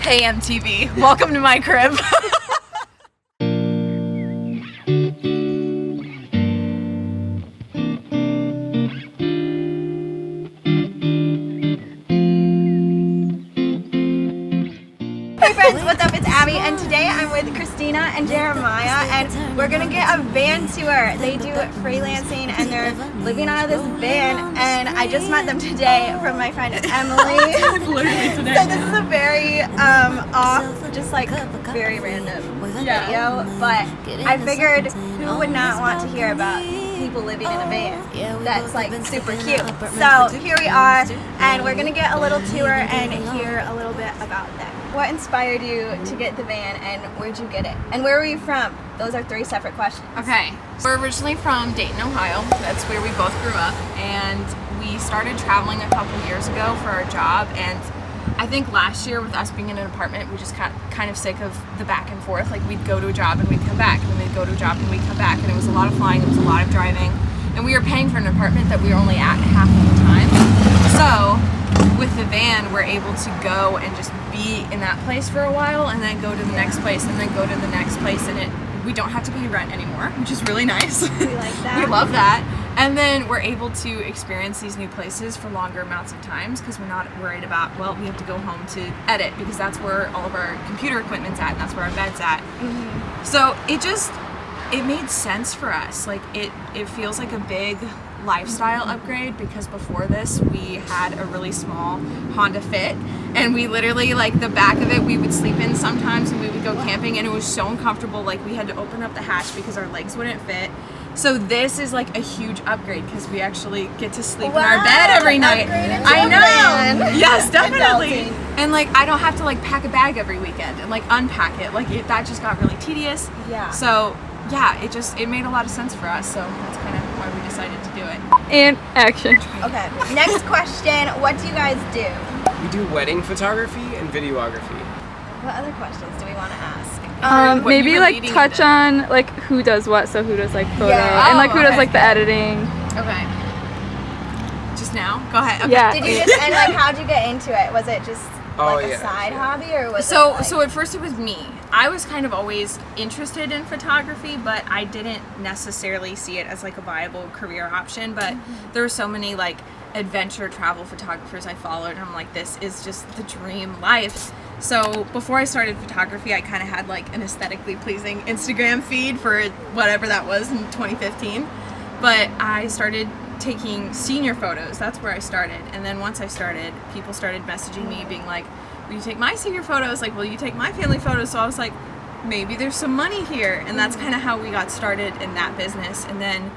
Hey MTV, welcome to my crib. Hey friends, what's up? It's Abby, and today I'm with Christina and Jeremiah, and we're gonna get a van tour. They do freelancing, and they're living out of this van, and I just met them today from my friend Emily. Literally today. So this is a very off, just like very random video, but I figured who would not want to hear about people living in a van that's like super cute. So here we are, and we're gonna get a little tour and hear a little bit about them. What inspired you to get the van, and where'd you get it? And where were you from? Those are three separate questions. Okay, we're originally from Dayton, Ohio. That's where we both grew up, and we started traveling a couple years ago for our job. And I think last year, with us being in an apartment, we just got kind of sick of the back and forth. Like, we'd go to a job and we'd come back, and then we'd go to a job and we'd come back, and it was a lot of flying, it was a lot of driving, and we were paying for an apartment that we were only at half of the time. So with the van, we're able to go and just be in that place for a while, and then go to the next place, and then go to the next place, and we don't have to pay rent anymore, which is really nice. We like that. We love that. And then we're able to experience these new places for longer amounts of times, because we're not worried about, well, we have to go home to edit, because that's where all of our computer equipment's at, and that's where our bed's at. Mm-hmm. So it made sense for us. Like, it feels like a big lifestyle upgrade, because before this we had a really small Honda Fit, and we literally, like, the back of it we would sleep in sometimes, and we would go camping, and it was so uncomfortable. Like, we had to open up the hatch because our legs wouldn't fit. So this is like a huge upgrade, because we actually get to sleep in our bed every night. I know. Yes, definitely. And like, I don't have to like pack a bag every weekend and like unpack it. Like, that just got really tedious. Yeah. So yeah, it made a lot of sense for us. So that's kind of why we decided to do it. And action. Okay. Next question. What do you guys do? We do wedding photography and videography. What other questions do we want to ask? What you Maybe were like leading touch into. on like who does what, so who does like photo Yeah. and like who Oh, does okay. like the editing. Okay. Just now? Go ahead. Okay. Yeah. Did you just, and like, how'd you get into it? Was it just like a yeah. side hobby, or was So it like... so at first it was me. I was kind of always interested in photography, but I didn't necessarily see it as like a viable career option. But there were so many like adventure travel photographers I followed, and I'm like, this is just the dream life. So before I started photography, I kind of had like an aesthetically pleasing Instagram feed for whatever that was in 2015. But I started taking senior photos. That's where I started. And then once I started, people started messaging me being like, will you take my senior photos? Like, will you take my family photos? So I was like, maybe there's some money here. And that's kind of how we got started in that business. And then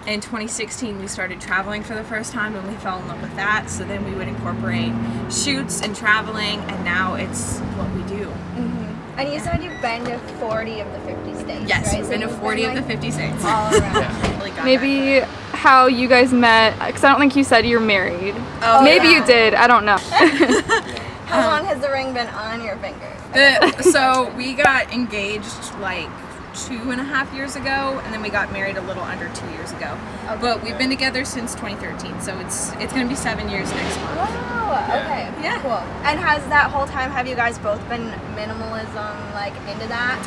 in 2016, we started traveling for the first time, and we fell in love with that. So then we would incorporate shoots and traveling, and now it's what we do. Mm-hmm. And you said you've been to 40 of the 50 states, Yes, right? we've been to you've 40 of the like, 50 states. all around. Really got Maybe that. how you guys met, because I don't think you said you're married. Oh, Maybe yeah. you did. I don't know. How long has the ring been on your finger? So we got engaged like 2.5 years ago, and then we got married a little under 2 years ago. Okay. But we've been together since 2013, so it's gonna be 7 years next month. Wow, okay. Yeah. Cool. And has that whole time, have you guys both been minimalism, like, into that?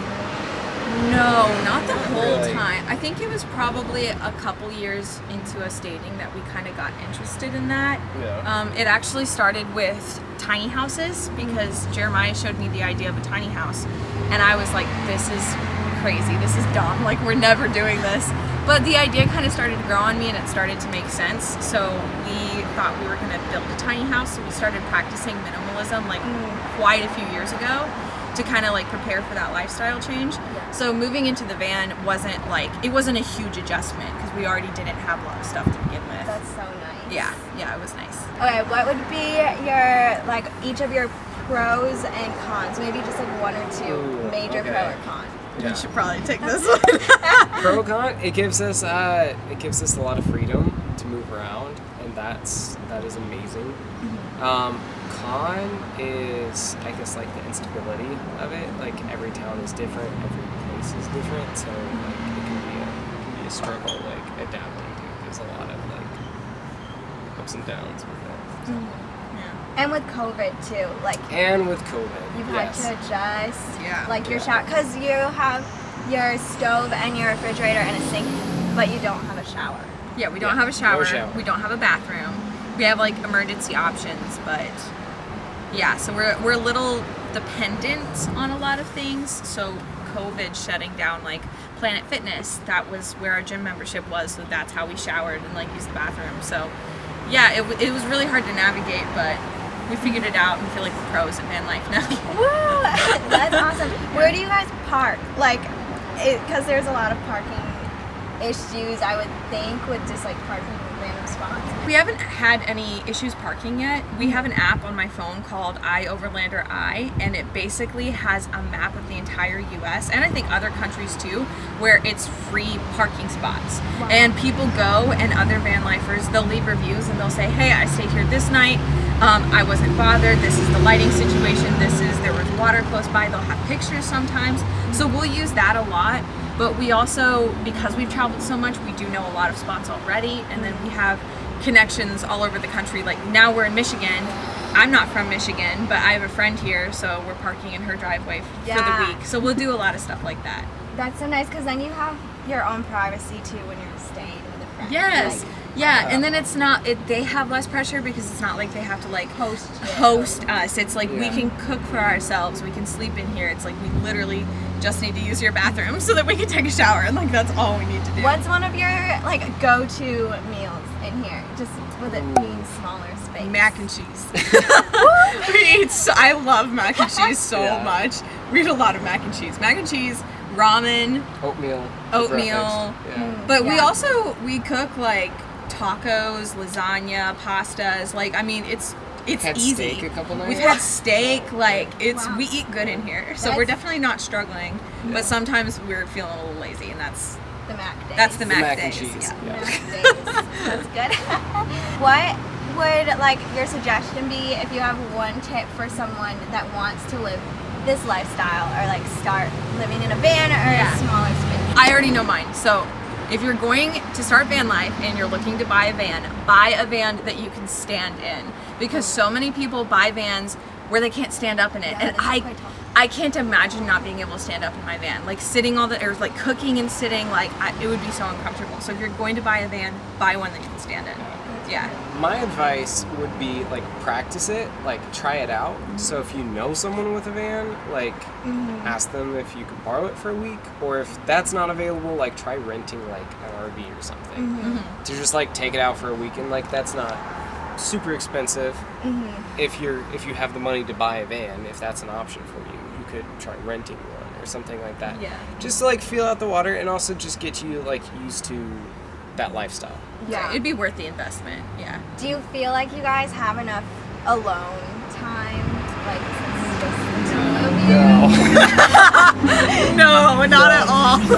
No, not the whole Really? time. I think it was probably a couple years into us dating that we kind of got interested in that. Yeah. It actually started with tiny houses, because Jeremiah showed me the idea of a tiny house, and I was like, this is crazy, this is dumb, like, we're never doing this. But the idea kind of started to grow on me, and it started to make sense. So we thought we were going to build a tiny house, so we started practicing minimalism like quite a few years ago, to kind of like prepare for that lifestyle change. So moving into the van wasn't a huge adjustment, because we already didn't have a lot of stuff to begin with. That's so nice. Yeah, it was nice. Okay, what would be your, like, each of your pros and cons? Maybe just like one or two Ooh, major okay. pro or con. Yeah. You should probably take this one. Pro con, it gives us a lot of freedom to move around, and that is amazing. Con is, I guess, like the instability of it. Like, every town is different, every place is different, so like it can be a struggle, like, adapting to. There's a lot of like ups and downs with it. So. Yeah. And with COVID too, like And with COVID, you've yes. had to adjust, like your Yeah. shower, because you have your stove and your refrigerator and a sink, but you don't have a shower. Yeah, we don't have a shower. No shower. We don't have a bathroom. We have like emergency options, but yeah, so we're a little dependent on a lot of things. So COVID shutting down like Planet Fitness, that was where our gym membership was, so that's how we showered and like used the bathroom. So yeah, it was really hard to navigate, but we figured it out and feel like we're pros at van life now. Woo! That's awesome. Where do you guys park? Like, because there's a lot of parking issues, I would think, with just like parking in random spots. We haven't had any issues parking yet. We have an app on my phone called iOverlander I, and it basically has a map of the entire US, and I think other countries too, where it's free parking spots. Wow. And people go, and other van lifers, they'll leave reviews and they'll say, hey, I stayed here this night, I wasn't bothered, this is the lighting situation, there was water close by, they'll have pictures sometimes. So we'll use that a lot. But we also, because we've traveled so much, we do know a lot of spots already, and then we have connections all over the country. Like now we're in Michigan. I'm not from Michigan, but I have a friend here, so we're parking in her driveway for the week. So we'll do a lot of stuff like that. That's so nice, because then you have your own privacy too when you're staying with a friend. Yes. Like, Yeah, and then it's not, they have less pressure because it's not like they have to like host us. It's like we can cook for ourselves, we can sleep in here. It's like we literally just need to use your bathroom so that we can take a shower, and like that's all we need to do. what's one of your like go-to meals in here, just with it being smaller space? Mac and cheese. I love mac and cheese so much. We eat a lot of mac and cheese. Mac and cheese, ramen, Oatmeal. oatmeal. But we cook like tacos, lasagna, pastas. Like, I mean, it's Had easy. steak a couple nights. We've had steak. Like, we eat good in here, so we're definitely not struggling. But sometimes we're feeling a little lazy, and that's The Mac days. that's the Mac mac and days. cheese. Yeah. Mac days. That's good. What would like your suggestion be if you have one tip for someone that wants to live this lifestyle, or like start living in a van or a smaller space? I already know mine. So if you're going to start van life and you're looking to buy a van that you can stand in, because so many people buy vans where they can't stand up in it, and I can't imagine not being able to stand up in my van, like sitting or like cooking and sitting, like it would be so uncomfortable. So if you're going to buy a van, buy one that you can stand in. Yeah. My advice would be like practice it, like try it out. So if you know someone with a van, like ask them if you can borrow it for a week, or if that's not available, like try renting like an RV or something to just like take it out for a weekend. Like that's not super expensive. If you have the money to buy a van, if that's an option for you, you could try renting one or something like that. Yeah. Just to like feel out the water, and also just get you like used to that lifestyle. Yeah. It'd be worth the investment. Yeah. Do you feel like you guys have enough alone time? Like, since it's just the two of you? No, not at all. So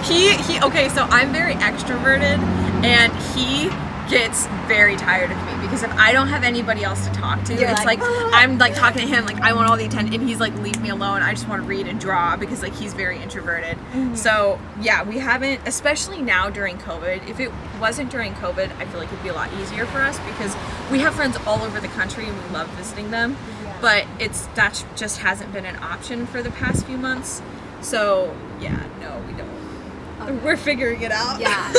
He okay, so I'm very extroverted, and he gets very tired of me because if I don't have anybody else to talk to, You're it's like, like I'm like talking to him, like I want all the attention, and he's like, leave me alone, I just want to read and draw, because like he's very introverted. So yeah, we haven't, especially now during COVID. If it wasn't during COVID, I feel like it'd be a lot easier for us because we have friends all over the country and we love visiting them. But that just hasn't been an option for the past few months. So yeah, no, we don't. Okay. We're figuring it out. Yeah.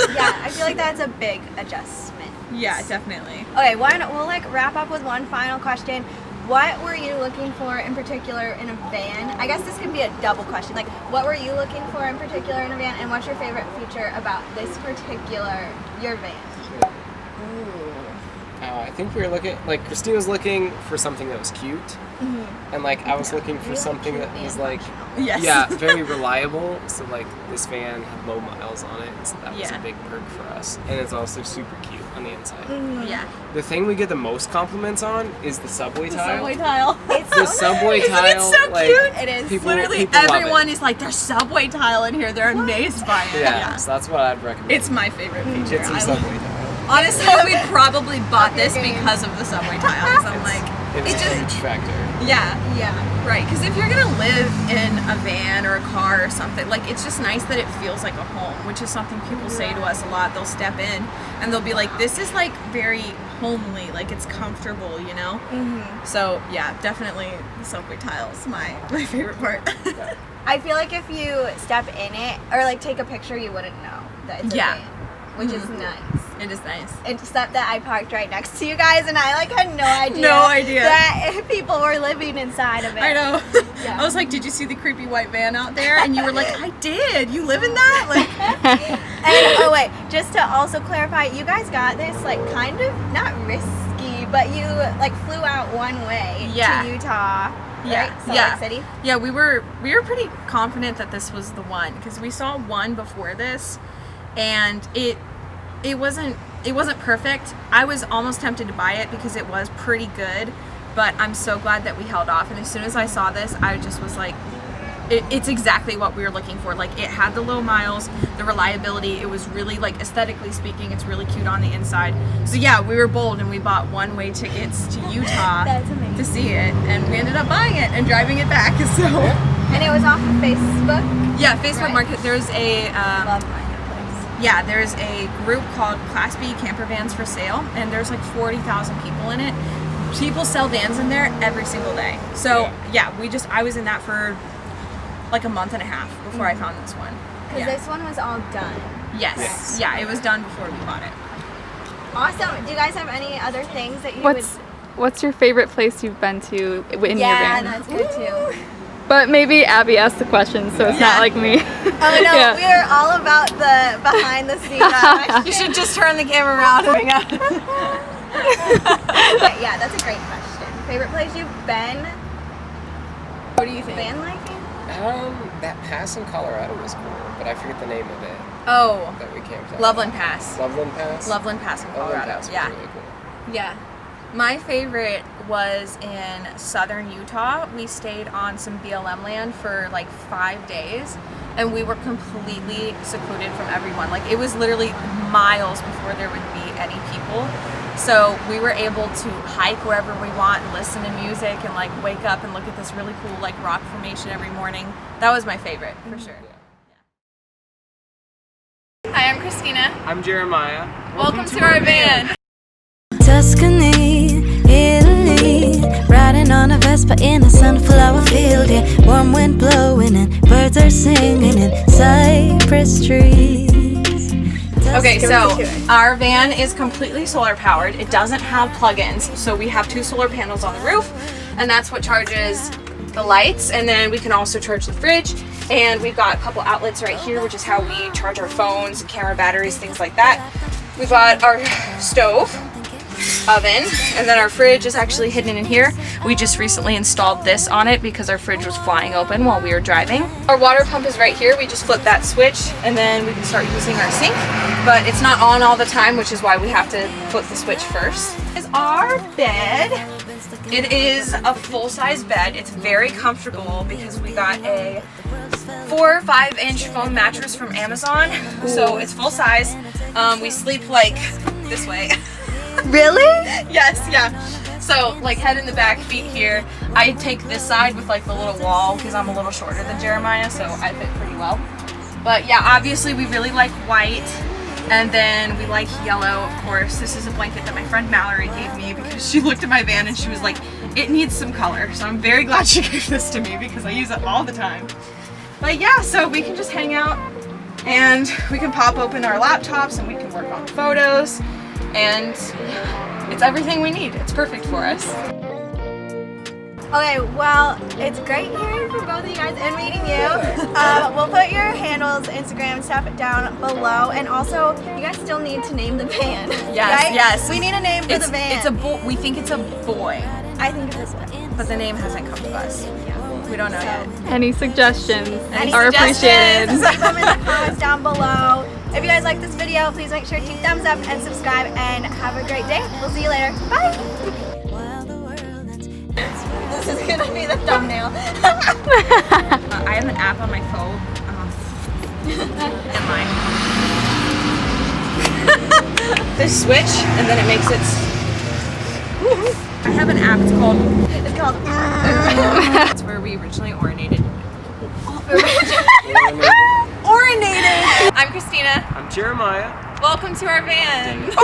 I feel like that's a big adjustment. Yeah, definitely. Okay, we'll like wrap up with one final question. What were you looking for in particular in a van? I guess this could be a double question. Like, what were you looking for in particular in a van, and what's your favorite feature about your van? I think we were looking, like Christina was looking for something that was cute, and like I was looking for something that was like, very reliable. So like this van had low miles on it, so that was a big perk for us, and it's also super cute on the inside. Yeah. The thing we get the most compliments on is the subway tile. It's The subway Isn't tile, it so like, cute? It is. people- Literally people love everyone it. is like, there's subway tile in here. They're amazed by it. Yeah, so that's what I'd recommend. It's my favorite feature. Get some subway tile. Honestly, we probably bought this because of the subway tiles. I'm like, It's a huge factor. Yeah. Yeah. Right, because if you're gonna live in a van or a car or something, like it's just nice that it feels like a home, which is something people say to us a lot. They'll step in and they'll be like, "This is like very homely, like it's comfortable," you know. So yeah, definitely the subway tiles, my favorite part. I feel like if you step in it or like take a picture, you wouldn't know that it's a van, which is nice. It is nice. Except that I parked right next to you guys, and I like had no idea. That people were living inside of it. I know. Yeah. I was like, "Did you see the creepy white van out there?" And you were like, "I did. You live in that?" Like. And oh wait, just to also clarify, you guys got this like kind of not risky, but you like flew out one way to Utah. Yeah, right? Salt Lake City. Yeah, we were pretty confident that this was the one because we saw one before this, and it wasn't perfect. I was almost tempted to buy it because it was pretty good, but I'm so glad that we held off. And as soon as I saw this, I just was like, it's exactly what we were looking for. Like, it had the low miles, the reliability. It was really, like, aesthetically speaking, it's really cute on the inside. So yeah, we were bold and we bought one-way tickets to Utah to see it, and we ended up buying it and driving it back. So. And it was off of Facebook. Yeah, Facebook Market. There's a Love Marketplace. yeah, there's a group called Class B Camper Vans for Sale, and there's like 40,000 people in it. People sell vans in there every single day. So yeah, I was in that for like a month and a half before I found this one. Because this one was all done. Yes. Yeah, it was done before we bought it. Awesome. Do you guys have any other things that you What's your favorite place you've been to in your van? Yeah, that's good too. But maybe Abby asked the question, so it's not like me. Oh no, we are all about the behind the scenes. You should just turn the camera around. Yeah, that's a great question. Favorite place you've been? What do you think? Van liking? That pass in Colorado was cool, but I forget the name of it. Oh, That we camped on. Loveland Pass. Loveland Pass? Loveland Pass in Colorado. Loveland Pass was Yeah. really cool. Yeah. My favorite was in southern Utah. We stayed on some BLM land for like 5 days, and we were completely secluded from everyone. Like, it was literally miles before there would be any people. So we were able to hike wherever we want and listen to music and like wake up and look at this really cool like rock formation every morning. That was my favorite for sure. Hi, I'm Christina. I'm Jeremiah. Welcome to our van. Tuscany, Italy, riding on a Vespa in a sunflower field, yeah. Warm wind blowing and birds are singing in cypress trees. Okay, so our van is completely solar powered. It doesn't have plug-ins, so we have 2 solar panels on the roof, and that's what charges the lights, and then we can also charge the fridge, and we've got a couple outlets right here, which is how we charge our phones, camera batteries, things like that. We've got our stove, oven, and then our fridge is actually hidden in here. We just recently installed this on it because our fridge was flying open while we were driving. Our water pump is right here. We just flip that switch and then we can start using our sink, but it's not on all the time, which is why we have to flip the switch first. This is our bed. It is a full-size bed. It's very comfortable because we got a 4 or 5 inch foam mattress from Amazon. So it's full size. We sleep like this way. Really? Yes, yeah. So like head in the back, feet here. I take this side with like the little wall because I'm a little shorter than Jeremiah, so I fit pretty well. But yeah, obviously we really like white, and then we like yellow, of course. This is a blanket that my friend Mallory gave me because she looked at my van and she was like, it needs some color. So I'm very glad she gave this to me because I use it all the time. But yeah, so we can just hang out and we can pop open our laptops and we can work on photos, and it's everything we need. It's perfect for us. Okay, well, it's great hearing from both of you guys and meeting you. We'll put your handles, Instagram, stuff down below, and also you guys still need to name the van. Yes, right? yes. We need a name for the van. It's a we think it's a boy, I think it's a boy. but the name hasn't come to us. We don't know yet. Any suggestions Any are suggestions? appreciated. Leave them in the comments down below. If you guys like this video, please make sure to thumbs up and subscribe, and have a great day. We'll see you later. Bye! This is gonna be the thumbnail. I have an app on my phone. And mine. This switch, and then it makes it. I have an app. It's called. It's called. That's where we originally orinated. Orinated. I'm Christina. I'm Jeremiah. Welcome to our van. Dang it.